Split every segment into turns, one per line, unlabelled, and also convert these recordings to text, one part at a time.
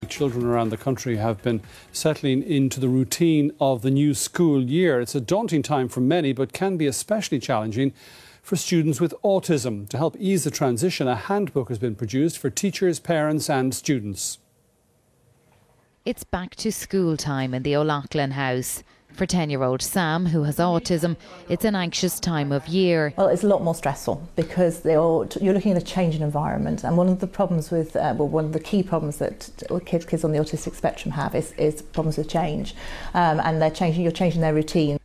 Children around the country have been settling into the routine of the new school year. It's a daunting time for many, but can be especially challenging for students with autism. To help ease the transition, a handbook has been produced for teachers, parents and students.
It's back to school time in the O'Loughlin house. For 10-year-old Sam, who has autism, it's an anxious time of year.
Well, it's a lot more stressful because you're looking at a changing environment, and one of the problems with, one of the key problems that kids on the autistic spectrum have is problems with change, and you're changing their routine.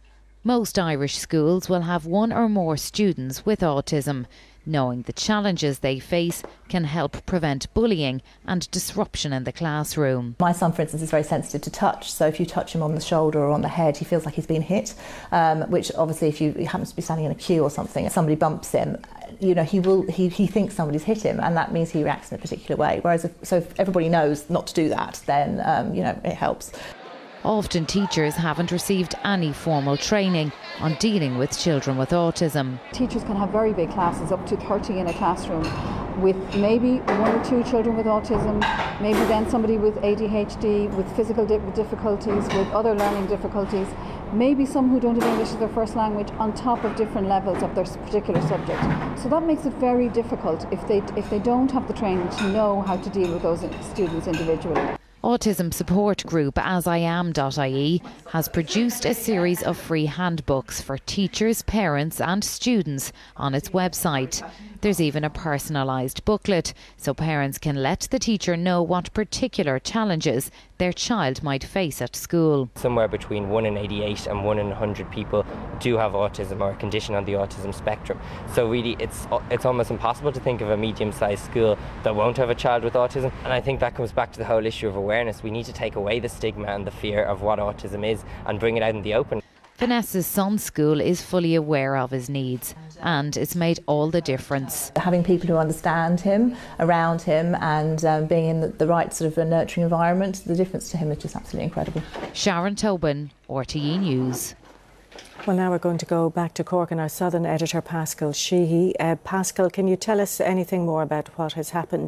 Most Irish schools will have one or more students with autism. Knowing the challenges they face can help prevent bullying and disruption in the classroom.
My son, for instance, is very sensitive to touch, so if you touch him on the shoulder or on the head, he feels like he's been hit, which obviously if he happens to be standing in a queue or something, if somebody bumps him, you know, he thinks somebody's hit him, and that means he reacts in a particular way. Whereas if everybody knows not to do that, then you know, it helps.
Often teachers haven't received any formal training on dealing with children with autism.
Teachers can have very big classes, up to 30 in a classroom, with maybe 1 or 2 children with autism, maybe then somebody with ADHD, with physical difficulties, with other learning difficulties, maybe some who don't have English as their first language, on top of different levels of their particular subject. So that makes it very difficult if they don't have the training to know how to deal with those students individually.
Autism support group AsIAM.ie has produced a series of free handbooks for teachers, parents and students on its website. There's even a personalised booklet so parents can let the teacher know what particular challenges their child might face at school.
Somewhere between 1 in 88 and 1 in 100 people do have autism or a condition on the autism spectrum. So really it's almost impossible to think of a medium-sized school that won't have a child with autism. And I think that comes back to the whole issue of awareness. We need to take away the stigma and the fear of what autism is and bring it out in the open.
Vanessa's son's school is fully aware of his needs, and it's made all the difference.
Having people who understand him, around him, and being in the right sort of a nurturing environment, the difference to him is just absolutely incredible.
Sharon Tobin, RTE News.
Well, now we're going to go back to Cork and our southern editor, Pascal Sheehy. Pascal, can you tell us anything more about what has happened